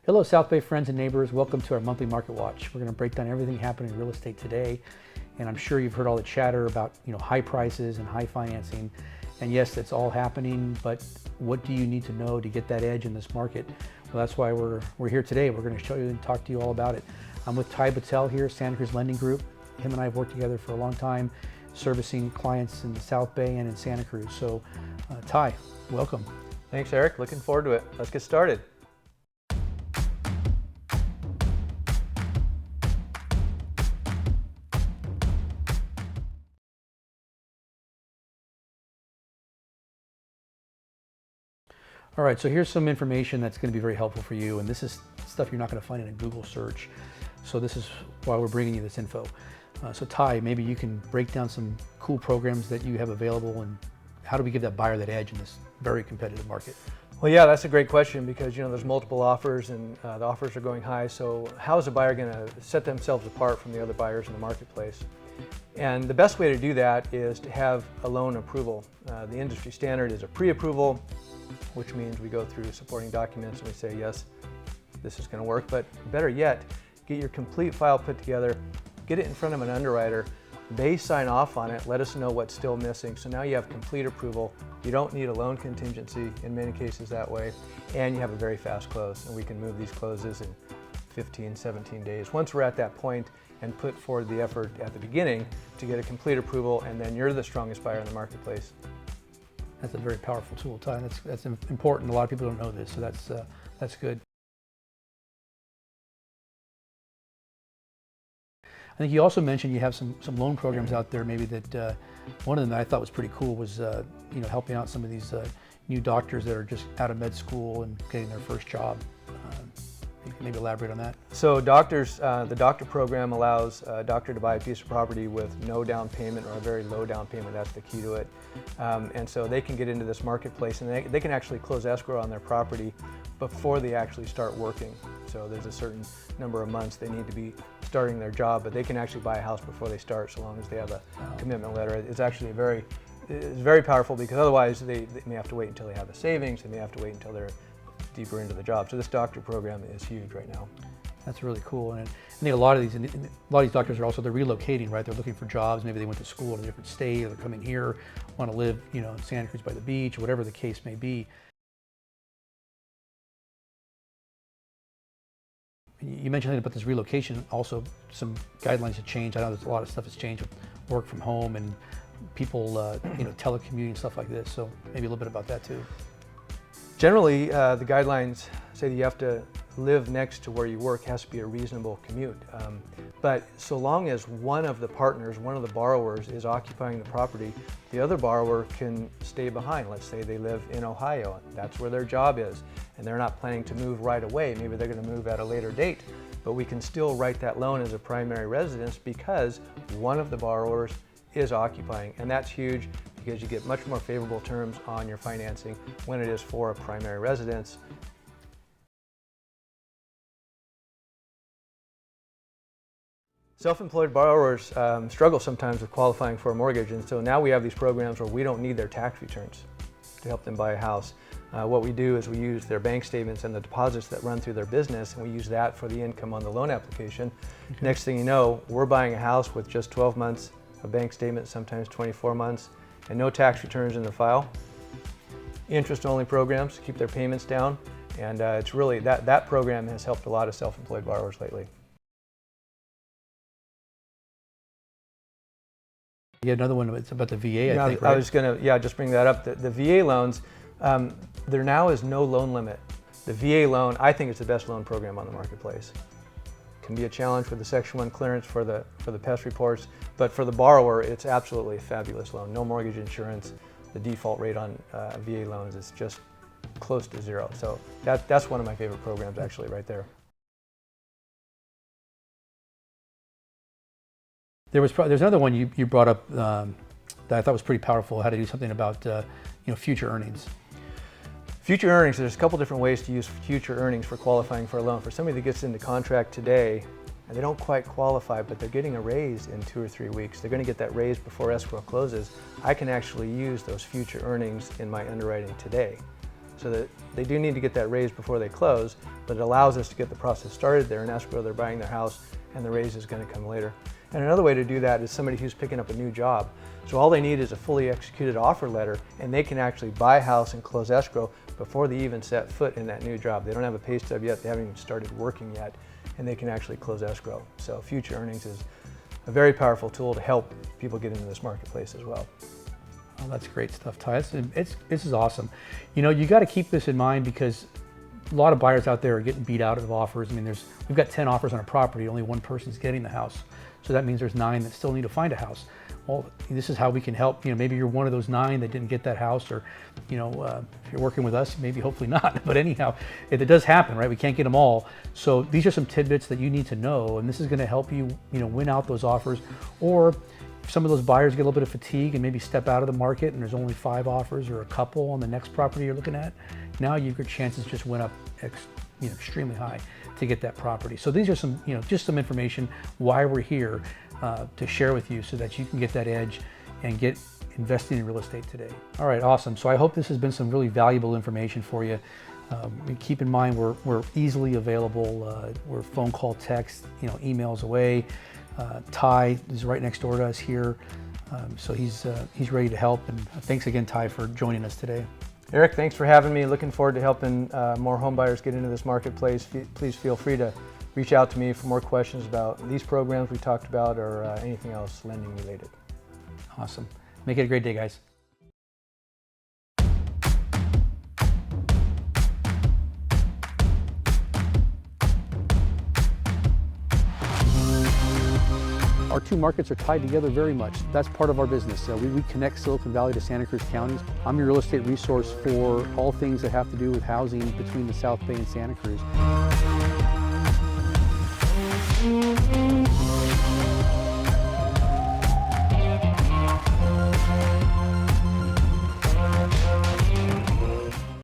Hello Southbay friends and neighbors, welcome to our monthly market watch. We're going to break down everything happening in real estate today, and I'm sure you've heard all the chatter about high prices and high financing, and yes, that's all happening, but what do you need to know to get that edge in this market? Well, that's why we're here today. We're going to show you and talk to you all about it. I'm with Tai Boutell here, Santa Cruz Lending Group. Him and I have worked together for a long time, servicing clients in the South Bay and in Santa Cruz. So Tai, welcome. Thanks, Eric. Looking forward to it. Let's get started. All right, so here's some information that's going to be very helpful for you, and this is stuff you're not going to find in a Google search. So this is why we're bringing you this info. So Tai, maybe you can break down some cool programs that you have available, and how do we give that buyer that edge in this very competitive market? Well, yeah, that's a great question because there's multiple offers and the offers are going high. So how is a buyer going to set themselves apart from the other buyers in the marketplace? And the best way to do that is to have a loan approval. The industry standard is a pre-approval, which means we go through supporting documents and we say, yes, this is going to work. But better yet, get your complete file put together, get it in front of an underwriter. They sign off on it, let us know what's still missing. So now you have complete approval. You don't need a loan contingency in many cases that way, and you have a very fast close. And we can move these closes in 15, 17 days. Once we're at that point and put forward the effort at the beginning to get a complete approval, and then you're the strongest buyer in the marketplace. That's a very powerful tool, Tai. That's important. A lot of people don't know this, so that's good. I think you also mentioned you have some loan programs out there. Maybe that one of them that I thought was pretty cool was helping out some of these new doctors that are just out of med school and getting their first job. You can maybe elaborate on that. So doctors, the doctor program allows a doctor to buy a piece of property with no down payment or a very low down payment. That's the key to it. And so they can get into this marketplace and they can actually close escrow on their property before they actually start working. So there's a certain number of months they need to be starting their job, but they can actually buy a house before they start so long as they have a commitment letter. It's actually very powerful because otherwise they may have to wait until they have the savings, they may have to wait until they're deeper into the job. So this doctor program is huge right now. That's really cool. And I think a lot of these doctors are they're relocating, right? They're looking for jobs. Maybe they went to school in a different state, or they're coming here, want to live, in Santa Cruz by the beach, or whatever the case may be. You mentioned about this relocation, also some guidelines have changed. I know there's a lot of stuff that's changed with work from home and people, telecommuting, stuff like this. So maybe a little bit about that too. Generally, the guidelines say that you have to live next to where you work. Has to be a reasonable commute. But so long as one of the partners, one of the borrowers is occupying the property, the other borrower can stay behind. Let's say they live in Ohio, that's where their job is, and they're not planning to move right away. Maybe they're going to move at a later date, but we can still write that loan as a primary residence because one of the borrowers is occupying, and that's huge because you get much more favorable terms on your financing when it is for a primary residence. Self-employed borrowers struggle sometimes with qualifying for a mortgage, and so now we have these programs where we don't need their tax returns to help them buy a house. What we do is we use their bank statements and the deposits that run through their business, and we use that for the income on the loan application. Okay. Next thing you know, we're buying a house with just 12 months of bank statements, sometimes 24 months, and no tax returns in the file. Interest-only programs to keep their payments down, and it's really that program has helped a lot of self-employed borrowers lately. You had another one, it's about the VA, I think, right? I was going to just bring that up. The VA loans, there now is no loan limit. The VA loan, I think, is the best loan program on the marketplace. It can be a challenge for the Section 1 clearance for the PEST reports, but for the borrower, it's absolutely a fabulous loan. No mortgage insurance. The default rate on VA loans is just close to zero. So that's one of my favorite programs, actually, right there. There's another one you brought up that I thought was pretty powerful, how to do something about future earnings. Future earnings, there's a couple different ways to use future earnings for qualifying for a loan. For somebody that gets into contract today and they don't quite qualify, but they're getting a raise in 2 or 3 weeks, they're going to get that raise before escrow closes, I can actually use those future earnings in my underwriting today. so that they do need to get that raise before they close, but it allows us to get the process started there in escrow. They're buying their house, and the raise is going to come later. And another way to do that is somebody who's picking up a new job. So all they need is a fully executed offer letter, and they can actually buy a house and close escrow before they even set foot in that new job. They don't have a pay stub yet, they haven't even started working yet, and they can actually close escrow. So Future Earnings is a very powerful tool to help people get into this marketplace as well. Oh, that's great stuff, Ty. This is awesome. You know, you got to keep this in mind because a lot of buyers out there are getting beat out of offers. I mean, we've got 10 offers on a property, only one person's getting the house. So that means there's 9 that still need to find a house. Well, this is how we can help. You know, maybe you're one of those 9 that didn't get that house, or, you know, if you're working with us, maybe hopefully not. But anyhow, if it does happen, right, we can't get them all. So these are some tidbits that you need to know, and this is going to help you, you know, win out those offers. Or if some of those buyers get a little bit of fatigue and maybe step out of the market, and there's only 5 offers or a couple on the next property you're looking at, now your chances just went up, you know, extremely high to get that property. So these are some, you know, just some information why we're here to share with you so that you can get that edge and get investing in real estate today. All right, awesome. So I hope this has been some really valuable information for you. Keep in mind we're easily available. We're phone call, text, you know, emails away. Ty is right next door to us here, so he's ready to help. And thanks again, Ty, for joining us today. Eric, thanks for having me. Looking forward to helping more home buyers get into this marketplace. Please feel free to reach out to me for more questions about these programs we talked about or anything else lending related. Awesome. Make it a great day, guys. Our 2 markets are tied together very much. That's part of our business. We connect Silicon Valley to Santa Cruz counties. I'm your real estate resource for all things that have to do with housing between the Southbay and Santa Cruz.